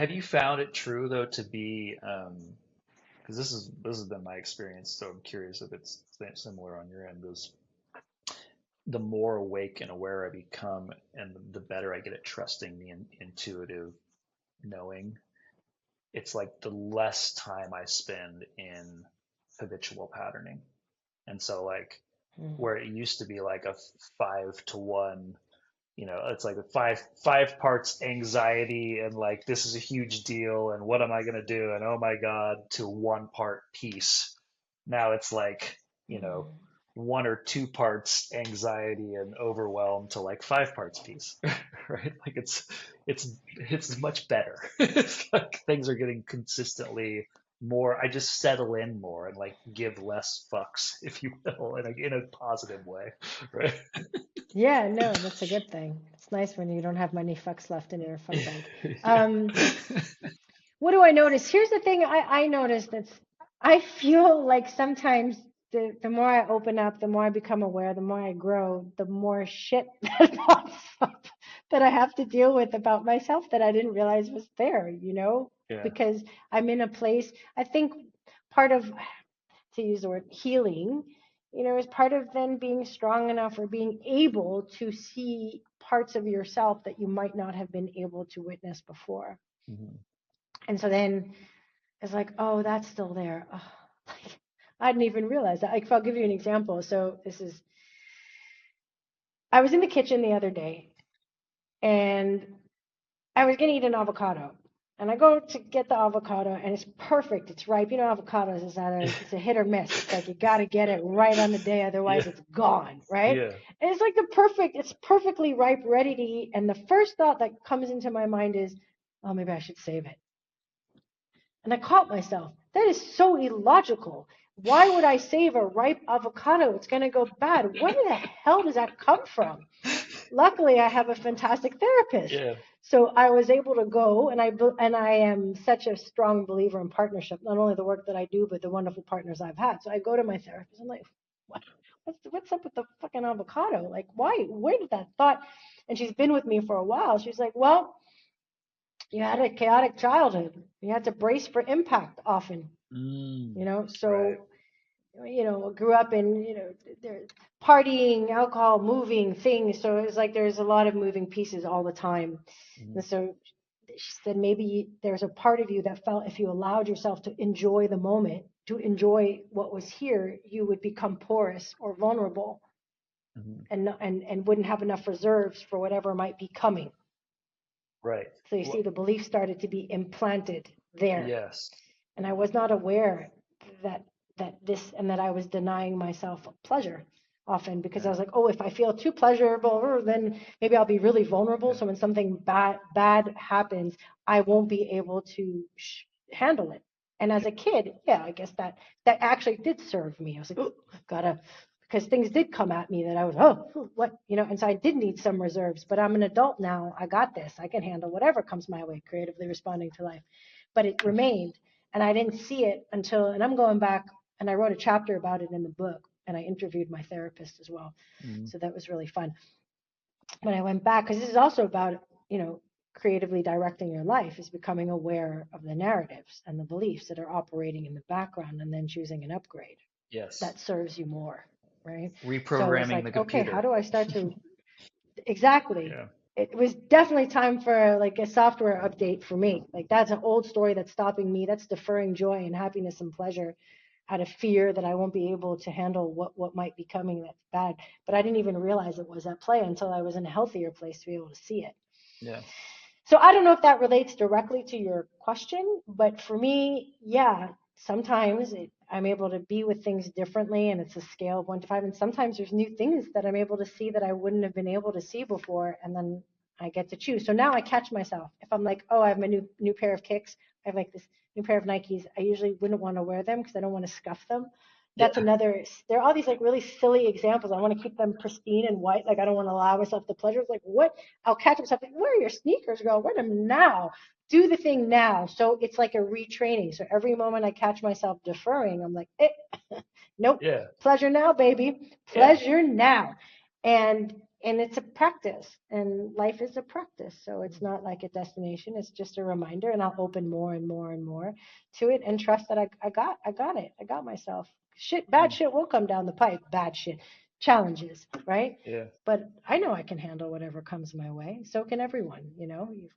Have you found it true though to be, because this has been my experience, so I'm curious if it's similar on your end, is the more awake and aware I become and the better I get at trusting the intuitive knowing, it's like the less time I spend in habitual patterning. And so like Mm. where it used to be like a 5 to 1, it's like a five parts anxiety and like this is a huge deal and what am I gonna do and oh my God, to 1 part peace. Now it's like, you know, Mm. 1 or 2 parts anxiety and overwhelm to like 5 parts peace, right? Like it's it's much better. It's like things are getting consistently more. I just settle in more and like give less fucks, if you will, in a positive way, right? Yeah, no, that's a good thing. It's nice when you don't have many fucks left in your fuck bank. Yeah. Um, what do I notice? Here's the thing I notice that's I feel like sometimes the more I open up, the more I become aware, the more I grow, the more shit that pops up that I have to deal with about myself that I didn't realize was there, Yeah. because I'm in a place, I think part of, to use the word healing, is part of then being strong enough or being able to see parts of yourself that you might not have been able to witness before. Mhm. And so then it's like, oh, that's still there. Oh, like, I didn't even realize that. Like, if I'll give you an example. So I was in the kitchen the other day and I was going to eat an avocado. And I go to get the avocado and it's perfect. It's ripe. Avocados is either it's a hit or miss. It's like you got to get it right on the day, Yeah. otherwise it's gone, right? Yeah. And it's like it's perfectly ripe, ready to eat. And the first thought that comes into my mind is, oh, maybe I should save it. And I caught myself. That is so illogical. Why would I save a ripe avocado? It's going to go bad. Where the hell does that come from? Luckily, I have a fantastic therapist. Yeah. So I was able to go, and I am such a strong believer in partnership, not only the work that I do, but the wonderful partners I've had. So I go to my therapist. I'm like, what? What's up with the fucking avocado? Like, why? Where did that thought? And she's been with me for a while. She's like, well, you had a chaotic childhood. You had to brace for impact often, Mm. Right. So, grew up in, there partying, alcohol, moving things. So it was like there's a lot of moving pieces all the time. Mhm. And so she said maybe there's a part of you that felt if you allowed yourself to enjoy the moment, to enjoy what was here, you would become porous or vulnerable Mhm. and wouldn't have enough reserves for whatever might be coming. Right. So you see, Well, the belief started to be implanted there. yes. And I was not aware that that I was denying myself pleasure often because I Yeah. was like, oh, if I feel too pleasurable, then maybe I'll be really vulnerable. Yeah. So when something bad happens, I won't be able to handle it. And as a kid, yeah, I guess that actually did serve me. I was like, oh, gotta, because things did come at me that I was, oh, what, and so I did need some reserves. But I'm an adult now. I got this. I can handle whatever comes my way, creatively responding to life. But it remained, and I didn't see it until, and I'm going back, and I wrote a chapter about it in the book, and I interviewed my therapist as well. Mhm. So that was really fun. But I went back because this is also about, creatively directing your life, is becoming aware of the narratives and the beliefs that are operating in the background and then choosing an upgrade Yes. that serves you more, right? So it's Reprogramming the like, okay, how computer. do I start to exactly. Yeah. It was definitely time for like a software update for me. Like that's an old story that's stopping me. That's deferring joy and happiness and pleasure out of fear that I won't be able to handle what might be coming that's bad. But I didn't even realize it was at play until I was in a healthier place to be able to see it. Yeah. So I don't know if that relates directly to your question, but for me, yeah, sometimes I'm able to be with things differently, and it's a scale of 1 to 5. And sometimes there's new things that I'm able to see that I wouldn't have been able to see before, and then I get to choose. So now I catch myself. If I'm like, oh, I have my new pair of kicks, I have like this new pair of Nikes. I usually wouldn't want to wear them because I don't want to scuff them. That's Yeah. another. There are all these like really silly examples. I want to keep them pristine and white. Like I don't want to allow myself the pleasure. It's like what? I'll catch myself like, where are your sneakers, girl? Wear them now. Do the thing now. So it's like a retraining. So every moment I catch myself deferring, I'm like, nope, Yeah. pleasure now, baby, Yeah. pleasure now. And and it's a practice, and life is a practice. So it's not like a destination, it's just a reminder, and I'll open more and more and more to it and trust that I got it. I got myself. Bad Mm. shit will come down the pipe, bad shit, challenges, right? Yeah. But I know I can handle whatever comes my way. So can everyone,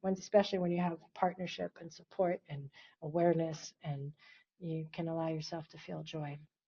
especially when you have partnership and support and awareness, and you can allow yourself to feel joy.